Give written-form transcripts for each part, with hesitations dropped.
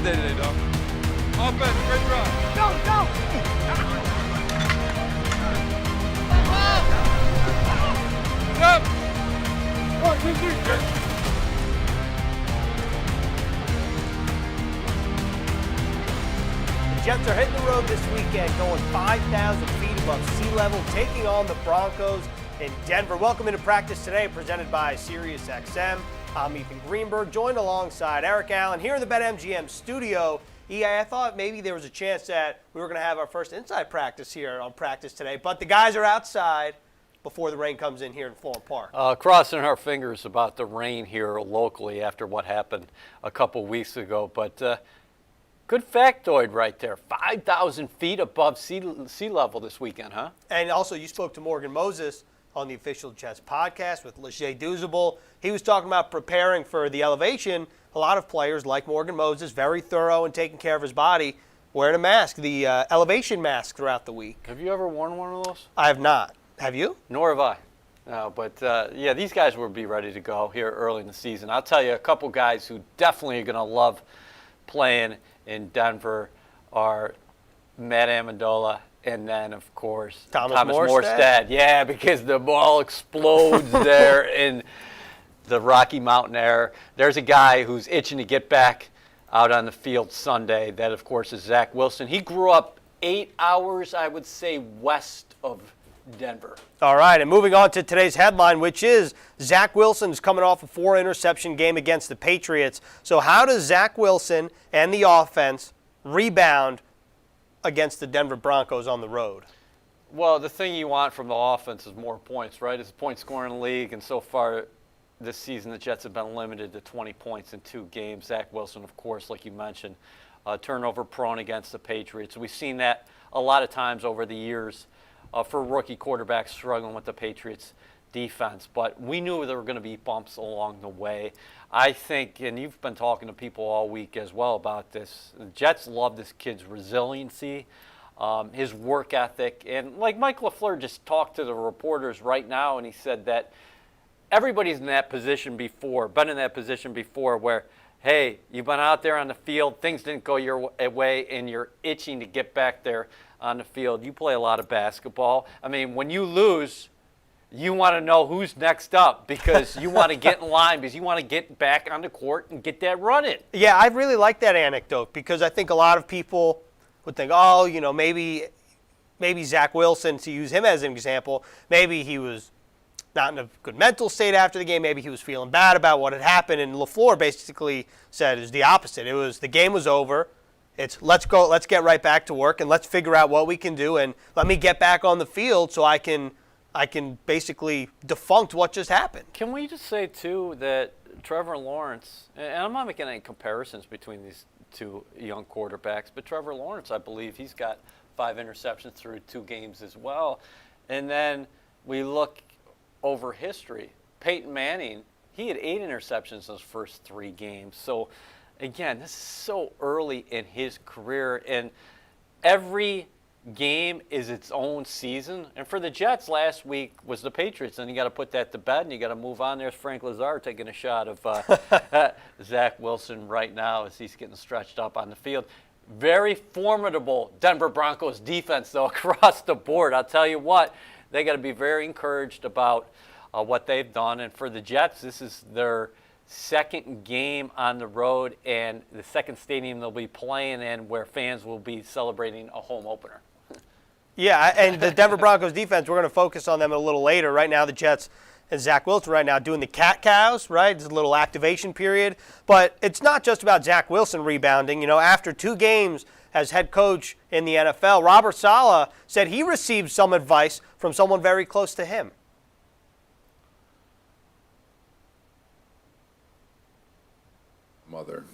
day today, dog. Offense, great drive. Go! Stop. 1, 2, 3, good. The Jets are hitting the road this weekend, going 5,000 feet above sea level, taking on the Broncos in Denver. Welcome into practice today, presented by SiriusXM. I'm Ethan Greenberg, joined alongside Eric Allen here in the BetMGM studio. I thought maybe there was a chance that we were going to have our first inside practice here on practice today, but the guys are outside before the rain comes in here in Florham Park. Crossing our fingers about the rain here locally after what happened a couple weeks ago, but good factoid right there. 5,000 feet above sea level this weekend, huh? And also, you spoke to Morgan Moses on the Official Jets podcast with Lachey Douzable. He was talking about preparing for the elevation. A lot of players, like Morgan Moses, very thorough in taking care of his body, wearing a mask, the elevation mask throughout the week. Have you ever worn one of those? I have not. Have you? Nor have I. No, but yeah, these guys will be ready to go here early in the season. I'll tell you, a couple guys who definitely are going to love playing in Denver are Matt Amendola and then, of course, Thomas Morstead. Yeah, because the ball explodes there in the Rocky Mountain air. There's a guy who's itching to get back out on the field Sunday. That, of course, is Zach Wilson. He grew up 8 hours, I would say, west of Denver. All right, and moving on to today's headline, which is Zach Wilson's coming off a 4-interception game against the Patriots. So how does Zach Wilson and the offense rebound against the Denver Broncos on the road? Well, the thing you want from the offense is more points, right? It's a point-scoring league, and so far this season the Jets have been limited to 20 points in 2 games. Zach Wilson, of course, like you mentioned, turnover-prone against the Patriots. We've seen that a lot of times over the years for rookie quarterbacks struggling with the Patriots' defense. But we knew there were going to be bumps along the way. I think, and you've been talking to people all week as well about this, the Jets love this kid's resiliency, his work ethic. And like Mike LaFleur just talked to the reporters right now, and he said that everybody's in that position before, been in that position before where, hey, you've been out there on the field, things didn't go your way, and you're itching to get back there on the field. You play a lot of basketball. I mean, when you lose, you want to know who's next up because you want to get in line because you want to get back on the court and get that run in. Yeah, I really like that anecdote because I think a lot of people would think, oh, you know, maybe Zach Wilson, to use him as an example, maybe he was not in a good mental state after the game. Maybe he was feeling bad about what had happened. And LaFleur basically said it was the opposite. It was the game was over. It's let's get right back to work and let's figure out what we can do and let me get back on the field so I can basically defunct what just happened. Can we just say, too, that Trevor Lawrence, and I'm not making any comparisons between these two young quarterbacks, but Trevor Lawrence, I believe he's got 5 interceptions through 2 games as well. And then we look over history. Peyton Manning, he had 8 interceptions in those first 3 games. So, again, this is so early in his career, and every game is its own season. And for the Jets, last week was the Patriots, and you got to put that to bed, and you got to move on. There's Frank Lazard taking a shot of Zach Wilson right now as he's getting stretched up on the field. Very formidable Denver Broncos defense, though, across the board. I'll tell you what, they got to be very encouraged about what they've done. And for the Jets, this is their second game on the road and the second stadium they'll be playing in where fans will be celebrating a home opener. Yeah, and the Denver Broncos defense, we're going to focus on them a little later. Right now, the Jets and Zach Wilson right now doing the cat-cows, right? It's a little activation period. But it's not just about Zach Wilson rebounding. You know, after 2 games as head coach in the NFL, Robert Saleh said he received some advice from someone very close to him. Mother,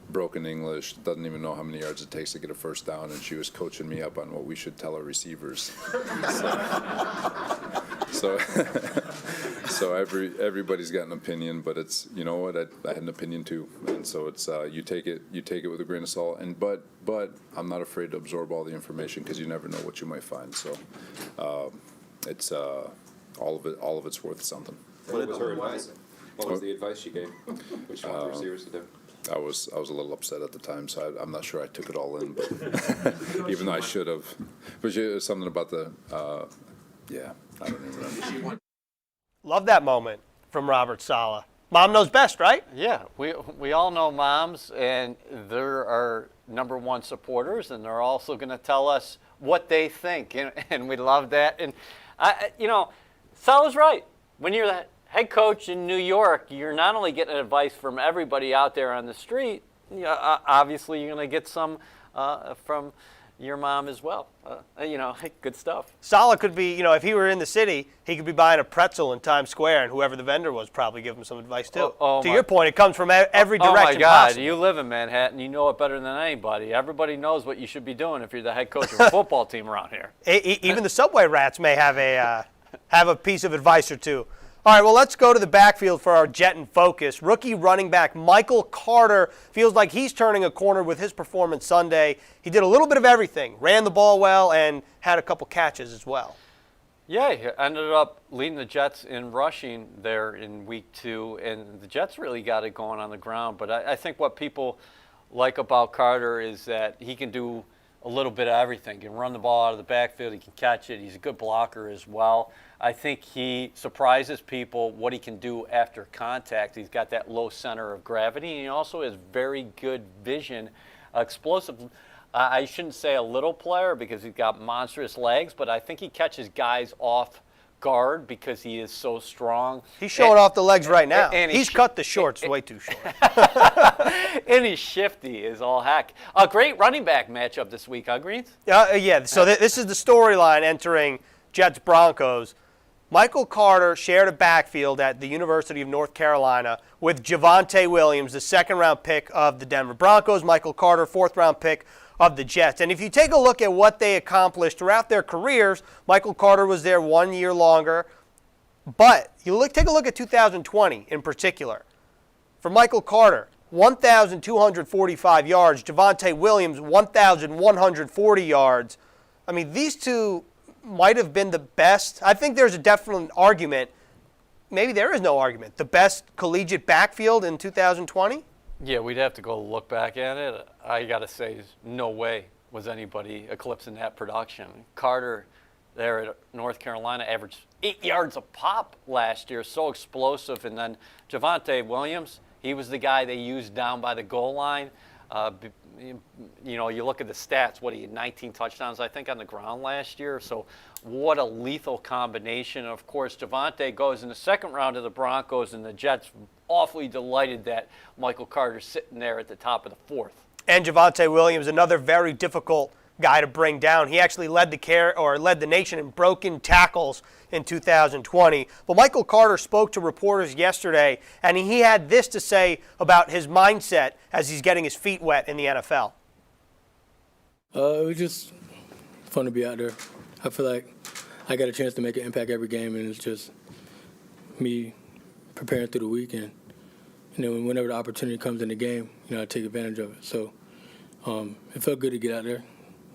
broken English, doesn't even know how many yards it takes to get a first down, and she was coaching me up on what we should tell our receivers. So everybody's got an opinion, but it's, you know what, I had an opinion too, and so it's you take it with a grain of salt, and but I'm not afraid to absorb all the information because you never know what you might find. So it's all of it's worth something. What was her advice? What was the advice she gave? Which one of the receivers to do? I was a little upset at the time, so I'm not sure I took it all in, but even though I should have. But something about the, yeah, I don't even remember. Love that moment from Robert Saleh. Mom knows best, right? Yeah, we all know moms, and they're our number one supporters, and they're also going to tell us what they think, and we love that. And Saleh's right. When you're the head coach in New York, you're not only getting advice from everybody out there on the street. Obviously, you're going to get some from your mom as well. Good stuff. Saleh could be, if he were in the city, he could be buying a pretzel in Times Square, and whoever the vendor was probably give him some advice too. To your point, it comes from every direction. Oh my God, possible. You live in Manhattan, you know it better than anybody. Everybody knows what you should be doing if you're the head coach of a football team around here. Even the subway rats may have a piece of advice or two. All right, well, let's go to the backfield for our Jet in Focus. Rookie running back Michael Carter feels like he's turning a corner with his performance Sunday. He did a little bit of everything, ran the ball well, and had a couple catches as well. Yeah, he ended up leading the Jets in rushing there in week 2, and the Jets really got it going on the ground. But I think what people like about Carter is that he can do a little bit of everything. He can run the ball out of the backfield. He can catch it. He's a good blocker as well. I think he surprises people what he can do after contact. He's got that low center of gravity, and he also has very good vision, explosive. I shouldn't say a little player because he's got monstrous legs, but I think he catches guys off guard because he is so strong. He's showing off the legs right now. And he's cut the shorts way too short. And he's shifty as all heck. A great running back matchup this week, huh, Greens? Yeah, so this is the storyline entering Jets Broncos. Michael Carter shared a backfield at the University of North Carolina with Javonte Williams, the second-round pick of the Denver Broncos. Michael Carter, fourth-round pick of the Jets. And if you take a look at what they accomplished throughout their careers, Michael Carter was there 1 year longer. But take a look at 2020 in particular. For Michael Carter, 1,245 yards. Javonte Williams, 1,140 yards. I mean, these two might have been the best. I think there's a definite argument. Maybe there is no argument. The best collegiate backfield in 2020? Yeah, we'd have to go look back at it. I got to say, no way was anybody eclipsing that production. Carter there at North Carolina averaged 8 yards a pop last year, so explosive. And then Javonte Williams, he was the guy they used down by the goal line. You look at the stats, he had 19 touchdowns, I think, on the ground last year. So what a lethal combination. Of course, Javonte goes in the second round of the Broncos, and the Jets awfully delighted that Michael Carter's sitting there at the top of the fourth. And Javonte Williams, another very difficult guy to bring down. He actually led the nation in broken tackles in 2020. But Michael Carter spoke to reporters yesterday, and he had this to say about his mindset as he's getting his feet wet in the NFL. It was just fun to be out there. I feel like I got a chance to make an impact every game, and it's just me preparing through the weekend. Whenever the opportunity comes in the game, I take advantage of it. So it felt good to get out there.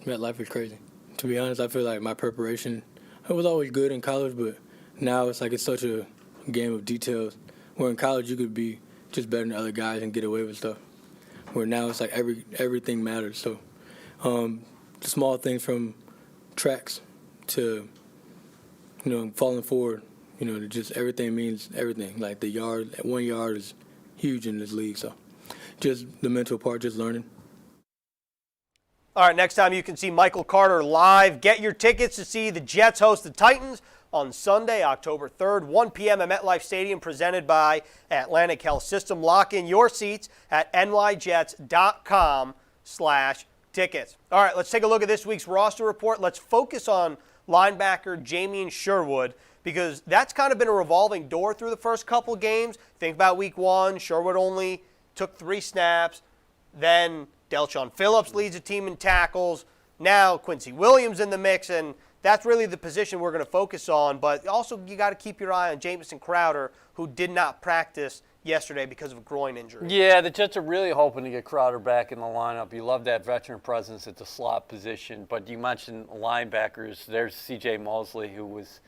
Life is crazy. To be honest, I feel like my preparation, it was always good in college, but now it's such a game of details. Where in college you could be just better than other guys and get away with stuff. Where now it's like everything matters. So the small things from tracks to falling forward, just everything means everything. Like the 1 yard is huge in this league. So just the mental part, just learning. All right, next time you can see Michael Carter live, get your tickets to see the Jets host the Titans on Sunday, October 3rd, 1 p.m. at MetLife Stadium, presented by Atlantic Health System. Lock in your seats at nyjets.com/tickets. All right, let's take a look at this week's roster report. Let's focus on linebacker Jamien Sherwood, because that's kind of been a revolving door through the first couple games. Think about week 1, Sherwood only took 3 snaps. Then Delshon Phillips leads the team in tackles. Now Quincy Williams in the mix, and that's really the position we're going to focus on. But also you got to keep your eye on Jamison Crowder, who did not practice yesterday because of a groin injury. Yeah, the Jets are really hoping to get Crowder back in the lineup. You love that veteran presence at the slot position. But you mentioned linebackers. There's C.J. Mosley, who was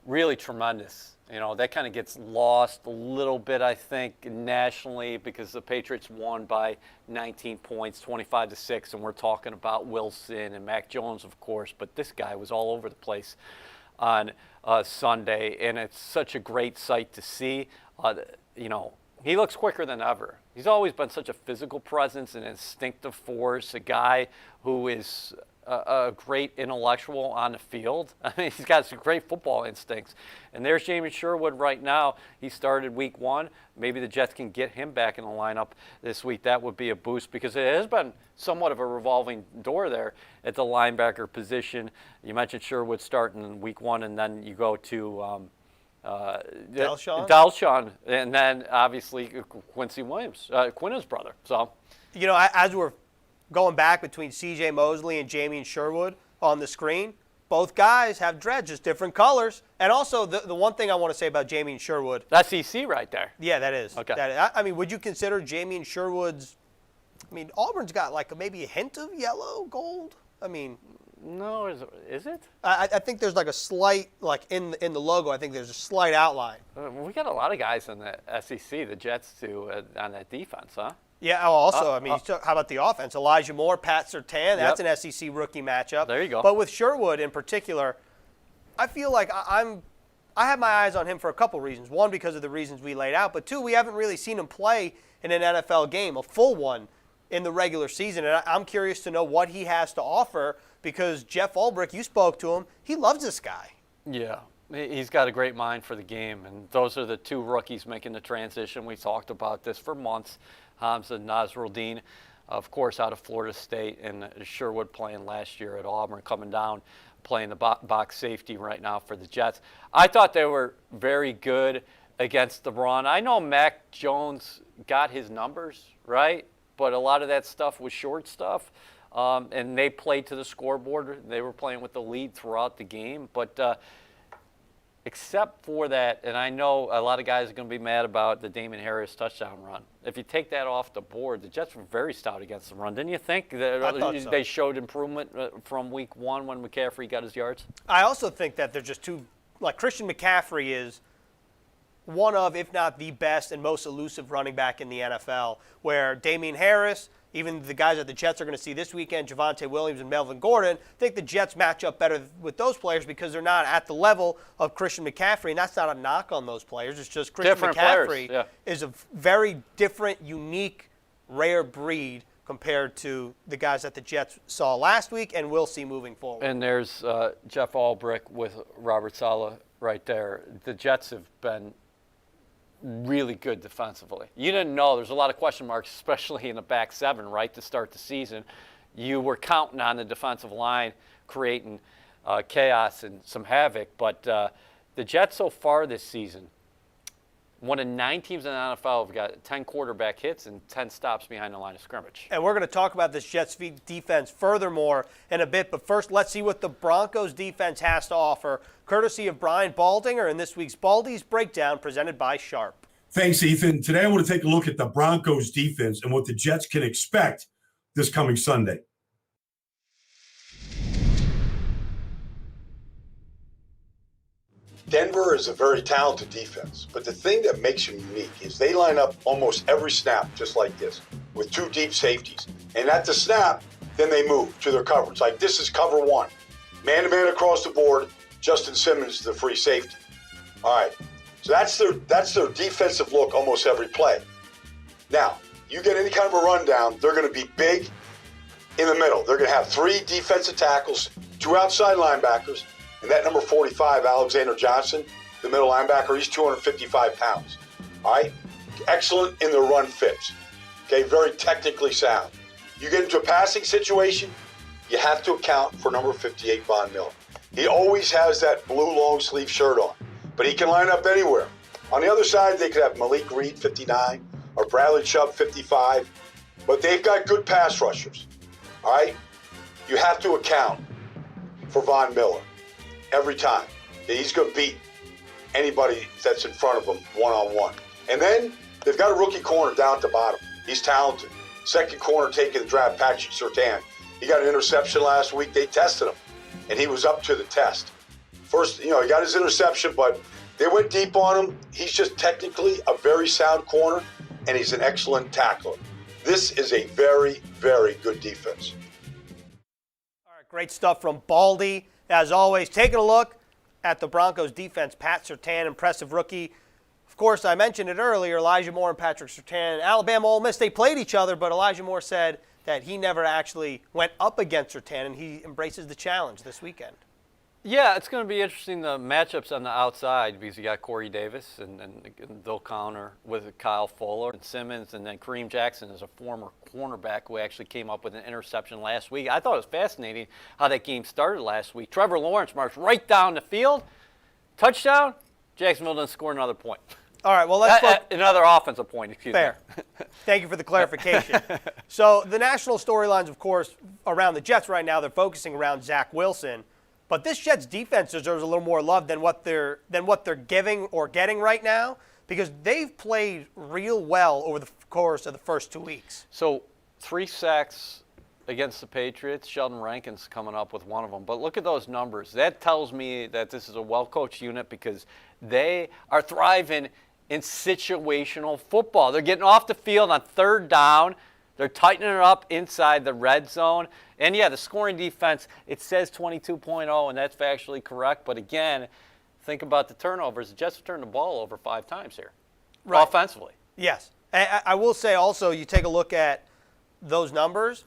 really tremendous. You know, that kind of gets lost a little bit, I think, nationally because the Patriots won by 19 points, 25-6, and we're talking about Wilson and Mac Jones, of course, but this guy was all over the place on Sunday, and it's such a great sight to see. You know, he looks quicker than ever. He's always been such a physical presence, an instinctive force, a guy who is a great intellectual on the field. I mean, he's got some great football instincts. And there's Jamie Sherwood right now. He started week 1. Maybe the Jets can get him back in the lineup this week. That would be a boost because it has been somewhat of a revolving door there at the linebacker position. You mentioned Sherwood starting in week 1, and then you go to Dalshawn, and then obviously Quincy Williams, Quinn's brother. So, you know, as we're going back between C.J. Mosley and Jamie Sherwood on the screen, both guys have dreads, just different colors. And also, the one thing I want to say about Jamie Sherwood. That's EC right there. Yeah, that is. Okay. I mean, would you consider Jamie Sherwood's, I mean, Auburn's got like maybe a hint of yellow, gold? I mean. No, is it? I think there's like a slight, like in the logo, I think there's a slight outline. We got a lot of guys in the SEC, the Jets, too, on that defense, huh? Yeah, also, I mean, how about the offense? Elijah Moore, Pat Surtain, that's Yep. an SEC rookie matchup. There you go. But with Sherwood in particular, I feel like I have my eyes on him for a couple reasons. One, because of the reasons we laid out, but two, we haven't really seen him play in an NFL game, a full one, in the regular season. And I'm curious to know what he has to offer because Jeff Ulbrich, you spoke to him, he loves this guy. Yeah. He's got a great mind for the game, and those are the two rookies making the transition. We talked about this for months. Hamza Nasruddin, of course, out of Florida State, and Sherwood playing last year at Auburn, coming down, playing the box safety right now for the Jets. I thought they were very good against the run. I know Mac Jones got his numbers, right? But a lot of that stuff was short stuff, and they played to the scoreboard. They were playing with the lead throughout the game, but except for that, and I know a lot of guys are going to be mad about the Damon Harris touchdown run. If you take that off the board, the Jets were very stout against the run. Didn't you think that they showed improvement from week 1 when McCaffrey got his yards? I also think that they're just too, like Christian McCaffrey is one of, if not the best and most elusive running back in the NFL, where Damien Harris, even the guys that the Jets are going to see this weekend, Javonte Williams and Melvin Gordon, I think the Jets match up better with those players because they're not at the level of Christian McCaffrey, and that's not a knock on those players. It's just Christian Different McCaffrey players, yeah. is a very different, unique, rare breed compared to the guys that the Jets saw last week and will see moving forward. And there's Jeff Ulbrich with Robert Saleh right there. The Jets have been really good defensively. You didn't know. There's a lot of question marks, especially in the back seven, right, to start the season. You were counting on the defensive line creating chaos and some havoc. But the Jets so far this season, one of 9 teams in the NFL have got 10 quarterback hits and 10 stops behind the line of scrimmage. And we're going to talk about this Jets defense furthermore in a bit. But first, let's see what the Broncos defense has to offer, courtesy of Brian Baldinger in this week's Baldy's Breakdown presented by Sharp. Thanks, Ethan. Today I want to take a look at the Broncos defense and what the Jets can expect this coming Sunday. Denver is a very talented defense, but the thing that makes them unique is they line up almost every snap just like this, with 2 deep safeties. And at the snap, then they move to their coverage. Like this is cover 1. Man-to-man across the board, Justin Simmons is the free safety. All right, so that's their defensive look almost every play. Now, you get any kind of a rundown, they're going to be big in the middle. They're going to have 3 defensive tackles, 2 outside linebackers, and that number 45, Alexander Johnson, the middle linebacker, he's 255 pounds. All right? Excellent in the run fits. Okay, very technically sound. You get into a passing situation, you have to account for number 58, Von Miller. He always has that blue long sleeve shirt on, but he can line up anywhere. On the other side, they could have Malik Reed, 59, or Bradley Chubb, 55, but they've got good pass rushers. All right? You have to account for Von Miller. Every time. He's going to beat anybody that's in front of him one-on-one. And then they've got a rookie corner down at the bottom. He's talented. Second corner taking the draft, Patrick Surtain. He got an interception last week. They tested him, and he was up to the test. First, he got his interception, but they went deep on him. He's just technically a very sound corner, and he's an excellent tackler. This is a very, very good defense. All right, great stuff from Baldy. As always, taking a look at the Broncos defense. Pat Surtain, impressive rookie. Of course, I mentioned it earlier, Elijah Moore and Patrick Surtain. Alabama, Ole Miss, they played each other, but Elijah Moore said that he never actually went up against Surtain, and he embraces the challenge this weekend. Yeah, it's going to be interesting, the matchups on the outside, because you got Corey Davis and they'll counter with Kyle Fuller and Simmons, and then Kareem Jackson is a former cornerback who actually came up with an interception last week. I thought it was fascinating how that game started last week. Trevor Lawrence marched right down the field, touchdown, Jacksonville didn't score another point. All right, well, let's look. Another offensive point, excuse Fair. me. Thank you for the clarification. So the national storylines, of course, around the Jets right now, they're focusing around Zach Wilson. But this Jets defense deserves a little more love than what they're giving or getting right now, because they've played real well over the course of the first 2 weeks. So 3 sacks against the Patriots. Sheldon Rankins coming up with one of them. But look at those numbers. That tells me that this is a well-coached unit, because they are thriving in situational football. They're getting off the field on third down. They're tightening it up inside the red zone. And, yeah, the scoring defense, it says 22.0, and that's factually correct. But, again, think about the turnovers. The Jets have turned the ball over 5 times here, Right. offensively. Yes. I will say also, you take a look at those numbers,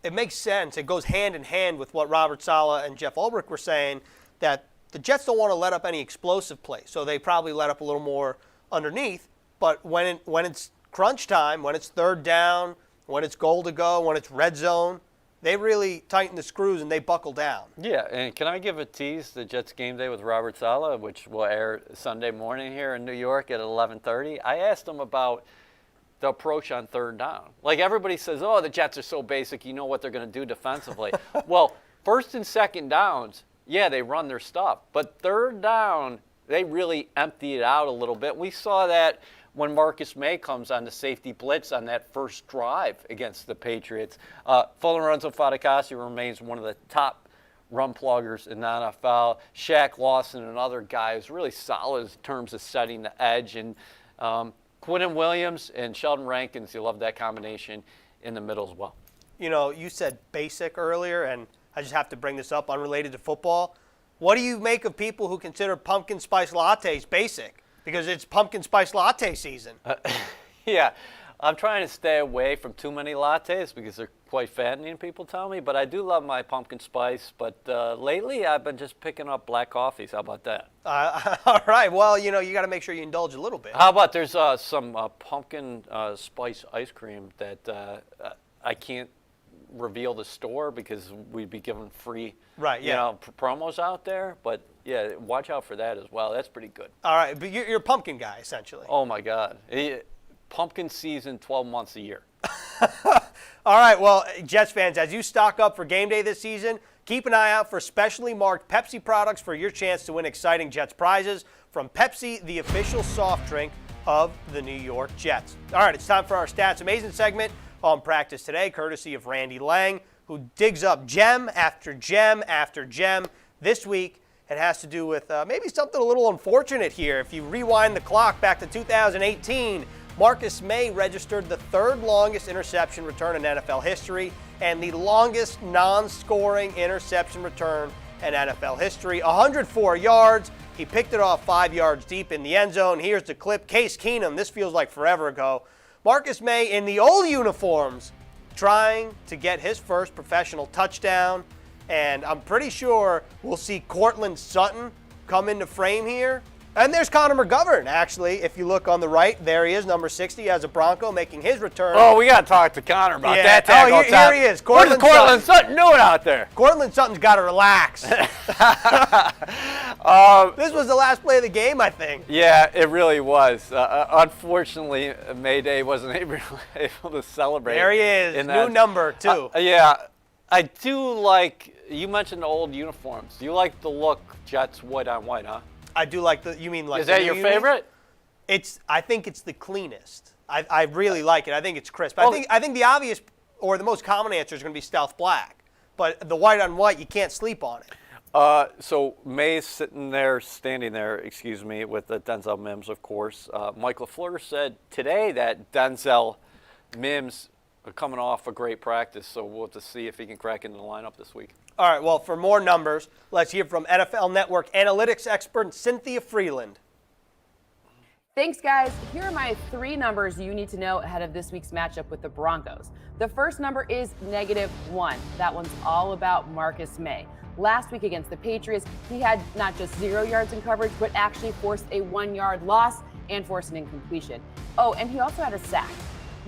it makes sense. It goes hand in hand with what Robert Saleh and Jeff Ulbrich were saying, that the Jets don't want to let up any explosive plays. So they probably let up a little more underneath. But when it's crunch time, when it's third down, when it's goal to go, when it's red zone, they really tighten the screws and they buckle down. Yeah, and can I give a tease, the Jets game day with Robert Saleh, which will air Sunday morning here in New York at 11:30. I asked him about the approach on third down. Like, everybody says, oh, the Jets are so basic, you know what they're going to do defensively. Well, first and second downs, yeah, they run their stuff. But third down, they really empty it out a little bit. We saw that when Marcus May comes on the safety blitz on that first drive against the Patriots. Lorenzo Fatukasi remains one of the top run pluggers in the NFL. Shaq Lawson, another guy who's really solid in terms of setting the edge. And Quinnen Williams and Sheldon Rankins, you love that combination in the middle as well. You said basic earlier, and I just have to bring this up, unrelated to football. What do you make of people who consider pumpkin spice lattes basic? Because it's pumpkin spice latte season. Yeah, I'm trying to stay away from too many lattes because they're quite fattening, people tell me. But I do love my pumpkin spice. But lately, I've been just picking up black coffees. How about that? All right. Well, you got to make sure you indulge a little bit. How about there's some pumpkin spice ice cream that I can't reveal the store because we'd be giving free promos out there. But, yeah, watch out for that as well. That's pretty good. All right. But you're a pumpkin guy, essentially. Oh, my God. Pumpkin season 12 months a year. All right, well, Jets fans, as you stock up for game day this season, keep an eye out for specially marked Pepsi products for your chance to win exciting Jets prizes from Pepsi, the official soft drink of the New York Jets. All right, it's time for our Stats Amazing segment on Practice Today, courtesy of Randy Lang, who digs up gem after gem after gem. This week, it has to do with maybe something a little unfortunate here. If you rewind the clock back to 2018, Marcus May registered the third longest interception return in NFL history and the longest non-scoring interception return in NFL history. 104 yards. He picked it off 5 yards deep in the end zone. Here's the clip. Case Keenum, this feels like forever ago. Marcus May in the old uniforms trying to get his first professional touchdown. And I'm pretty sure we'll see Courtland Sutton come into frame here. And there's Connor McGovern, actually. If you look on the right, there he is, number 60, as a Bronco, making his return. Oh, we got to talk to Connor about that tackle. Here he is. What is Courtland Sutton doing out there? Courtland Sutton's got to relax. This was the last play of the game, I think. Yeah, it really was. Unfortunately, Mayday wasn't able to celebrate. There he is, new number, too. Yeah, I do like, you mentioned the old uniforms. You like the look, Jets white on white, huh? I do like the, you mean like. Is that your favorite? I think it's the cleanest. I really like it. I think it's crisp. I think the obvious or the most common answer is going to be stealth black. But the white on white, you can't sleep on it. So May's standing there, with Denzel Mims, of course. Mike LaFleur said today that Denzel Mims are coming off a great practice, so we'll have to see if he can crack into the lineup this week. All right, well, for more numbers, let's hear from NFL Network analytics expert Cynthia Freeland. Thanks, guys. Here are my 3 numbers you need to know ahead of this week's matchup with the Broncos. The first number is -1. That one's all about Marcus May. Last week against the Patriots, he had not just 0 yards in coverage, but actually forced a 1-yard loss and forced an incompletion. Oh, and he also had a sack.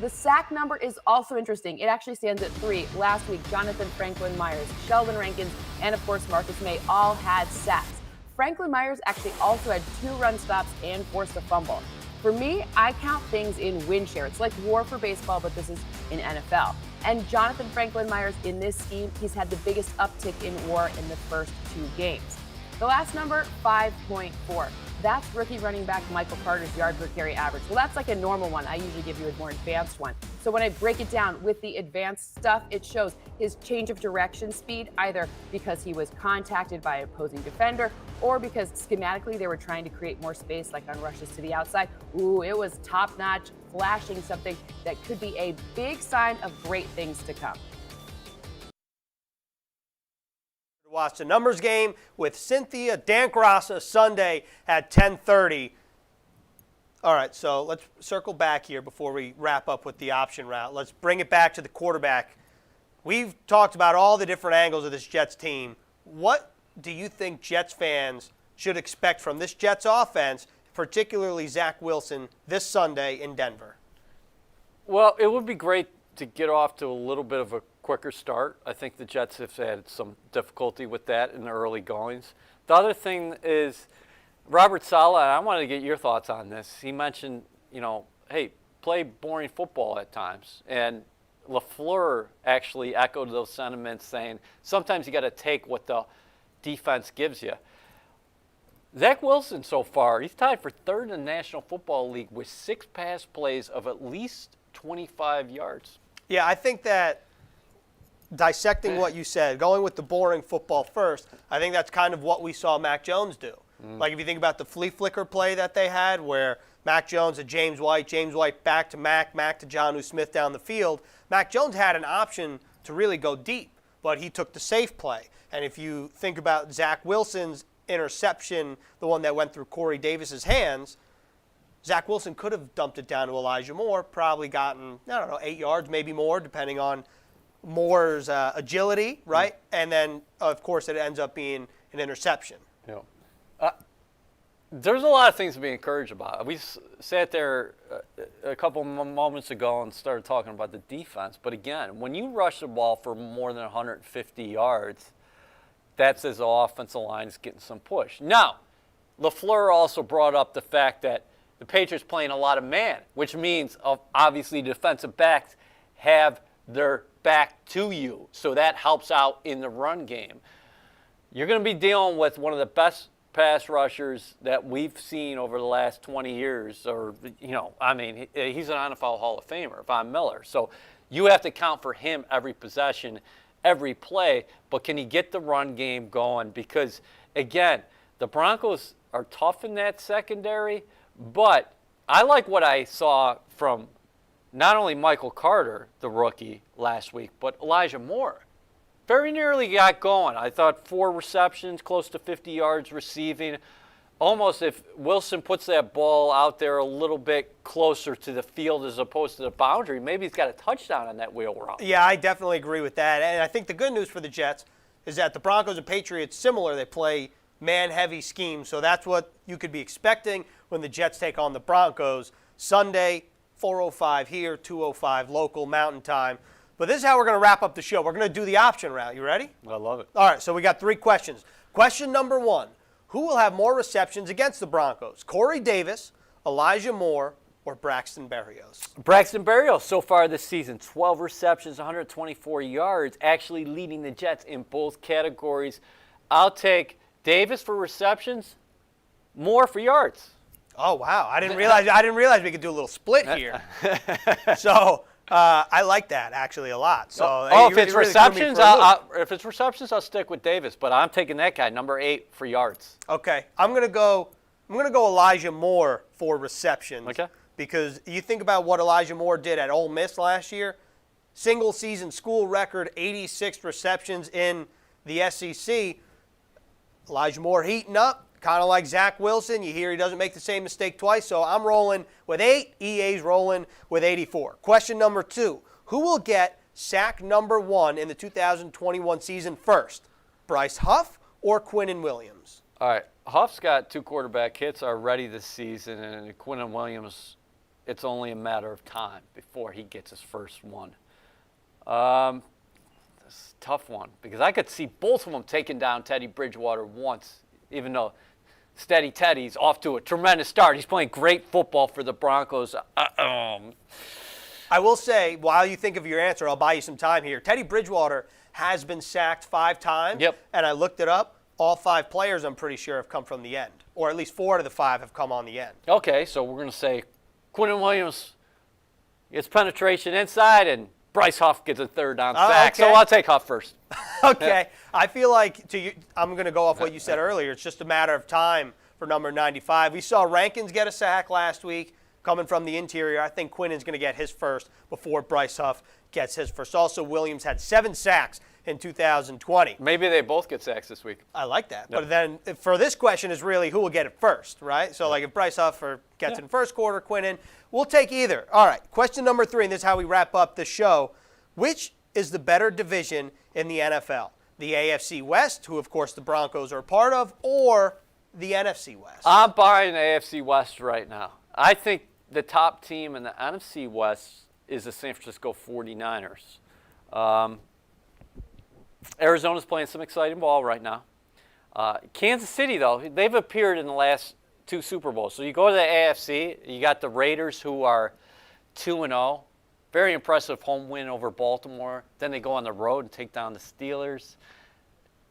The sack number is also interesting. It actually stands at 3. Last week, Jonathan Franklin Myers, Sheldon Rankins, and of course Marcus May all had sacks. Franklin Myers actually also had 2 run stops and forced a fumble. For me, I count things in win share. It's like WAR for baseball, but this is in NFL. And Jonathan Franklin Myers, in this scheme, he's had the biggest uptick in WAR in the first 2 games. The last number, 5.4. That's rookie running back Michael Carter's yard per carry average. Well, that's like a normal one. I usually give you a more advanced one. So when I break it down with the advanced stuff, it shows his change of direction speed, either because he was contacted by an opposing defender or because schematically they were trying to create more space, like on rushes to the outside. Ooh, it was top-notch, flashing something that could be a big sign of great things to come. Watch the numbers game with Cynthia Dan Grassa Sunday at 10:30. All right, so let's circle back here before we wrap up with the option route. Let's bring it back to the quarterback. We've talked about all the different angles of this Jets team. What do you think Jets fans should expect from this Jets offense, particularly Zach Wilson, this Sunday in Denver? Well, it would be great to get off to a little bit of a quicker start. I think the Jets have had some difficulty with that in the early goings. The other thing is Robert Saleh, and I wanted to get your thoughts on this. He mentioned, hey, play boring football at times. And LaFleur actually echoed those sentiments, saying sometimes you got to take what the defense gives you. Zach Wilson so far, he's tied for 3rd in the National Football League with 6 pass plays of at least 25 yards. Yeah, I think that dissecting what you said, going with the boring football first, I think that's kind of what we saw Mac Jones do. Like if you think about the flea flicker play that they had where Mac Jones and James White back to Mac to Jonnu Smith down the field, Mac Jones had an option to really go deep, but he took the safe play. And if you think about Zach Wilson's interception, the one that went through Corey Davis's hands, Zach Wilson could have dumped it down to Elijah Moore, probably gotten, 8 yards, maybe more, depending on Moore's agility, right? And then, of course, it ends up being an interception. Yeah. There's a lot of things to be encouraged about. We sat there a couple moments ago and started talking about the defense. But again, when you rush the ball for more than 150 yards, that says the offensive line is getting some push. Now, LaFleur also brought up the fact that the Patriots playing a lot of man, which means obviously defensive backs have their back to you. So that helps out in the run game. You're going to be dealing with one of the best pass rushers that we've seen over the last 20 years. Or, he's an NFL Hall of Famer, Von Miller. So you have to count for him every possession, every play. But can he get the run game going? Because, again, the Broncos are tough in that secondary. But I like what I saw from not only Michael Carter, the rookie, last week, but Elijah Moore. Very nearly got going. I thought 4 receptions, close to 50 yards receiving. Almost if Wilson puts that ball out there a little bit closer to the field as opposed to the boundary, maybe he's got a touchdown on that wheel route. Yeah, I definitely agree with that. And I think the good news for the Jets is that the Broncos and Patriots, similar, they play man-heavy schemes. So that's what you could be expecting when the Jets take on the Broncos. Sunday, 4:05 here, 2:05 local Mountain Time. But this is how we're going to wrap up the show. We're going to do the option route. You ready? I love it. All right, so we got 3 questions. Question number 1, who will have more receptions against the Broncos? Corey Davis, Elijah Moore, or Braxton Berrios? Braxton Berrios so far this season, 12 receptions, 124 yards, actually leading the Jets in both categories. I'll take Davis for receptions, Moore for yards. Oh, wow. I didn't realize we could do a little split here. So I like that actually a lot. So if it's receptions, I'll stick with Davis, but I'm taking that guy, number 8 for yards. Okay, I'm gonna go Elijah Moore for receptions. Okay. Because you think about what Elijah Moore did at Ole Miss last year, single season school record, 86 receptions in the SEC. Elijah Moore heating up, kind of like Zach Wilson. You hear he doesn't make the same mistake twice, so I'm rolling with 8. EA's rolling with 84. Question number 2, who will get sack number 1 in the 2021 season first? Bryce Huff or Quinnen Williams? All right, Huff's got 2 quarterback hits already this season, and Quinnen Williams, it's only a matter of time before he gets his first one. This is a tough one because I could see both of them taking down Teddy Bridgewater once, even though Steady Teddy's off to a tremendous start. He's playing great football for the Broncos. I will say, while you think of your answer, I'll buy you some time here. Teddy Bridgewater has been sacked 5 times, Yep. And I looked it up. All 5 players, I'm pretty sure, have come from the end, or at least 4 out of the 5 have come on the end. Okay, so we're going to say Quinnen Williams gets penetration inside, and Bryce Huff gets a third down sack. Okay. So I'll take Huff first. Okay, I feel like I'm going to go off what you said earlier. It's just a matter of time for number 95. We saw Rankins get a sack last week coming from the interior. I think Quinnen's going to get his first before Bryce Huff gets his first. Also, Williams had 7 sacks in 2020. Maybe they both get sacks this week. I like that. Yep. But then for this question is really who will get it first, right? So like if Bryce Huff gets it in first quarter, Quinnen, we'll take either. All right, question number 3, and this is how we wrap up the show. Which is the better division in the NFL? The AFC West, who of course the Broncos are a part of, or the NFC West? I'm buying the AFC West right now. I think the top team in the NFC West is the San Francisco 49ers. Arizona's playing some exciting ball right now. Kansas City, though, they've appeared in the last 2 Super Bowls. So you go to the AFC, you got the Raiders, who are 2-0. Very impressive home win over Baltimore. Then they go on the road and take down the Steelers.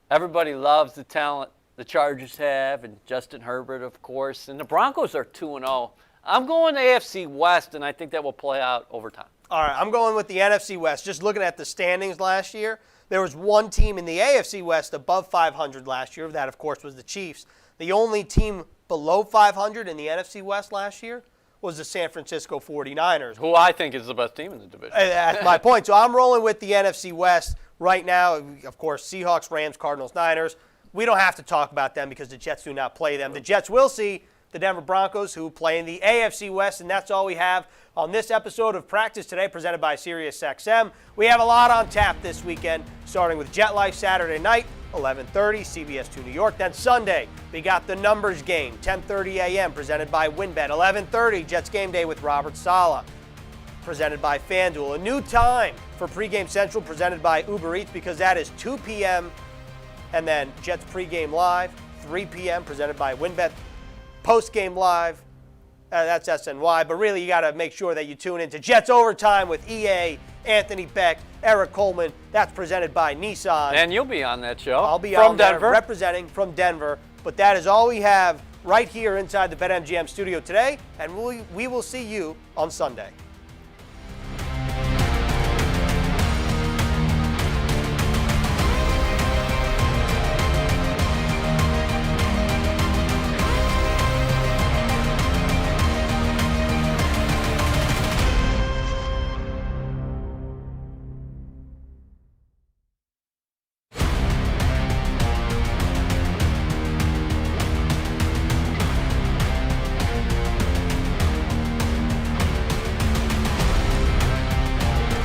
Everybody loves the talent the Chargers have, and Justin Herbert, of course. And the Broncos are 2-0. I'm going to AFC West, and I think that will play out over time. All right, I'm going with the NFC West. Just looking at the standings last year, there was one team in the AFC West above 500 last year. That, of course, was the Chiefs. The only team below 500 in the NFC West last year was the San Francisco 49ers. Who I think is the best team in the division. That's my point. So I'm rolling with the NFC West right now. Of course, Seahawks, Rams, Cardinals, Niners. We don't have to talk about them because the Jets do not play them. The Jets will see the Denver Broncos, who play in the AFC West, and that's all we have on this episode of Practice Today, presented by SiriusXM. We have a lot on tap this weekend, starting with Jet Life Saturday night, 11:30, CBS 2 New York. Then Sunday, we got the Numbers Game, 10:30 a.m., presented by WynnBET. 11:30, Jets Game Day with Robert Saleh, presented by FanDuel. A new time for Pregame Central, presented by Uber Eats, because that is 2 p.m., and then Jets Pregame Live, 3 p.m., presented by WynnBET. Postgame Live, that's SNY, but really you got to make sure that you tune into Jets Overtime with EA, Anthony Beck, Eric Coleman. That's presented by Nissan. And you'll be on that show. I'll be from on there Denver, representing from Denver. But that is all we have right here inside the BetMGM studio today, and we will see you on Sunday.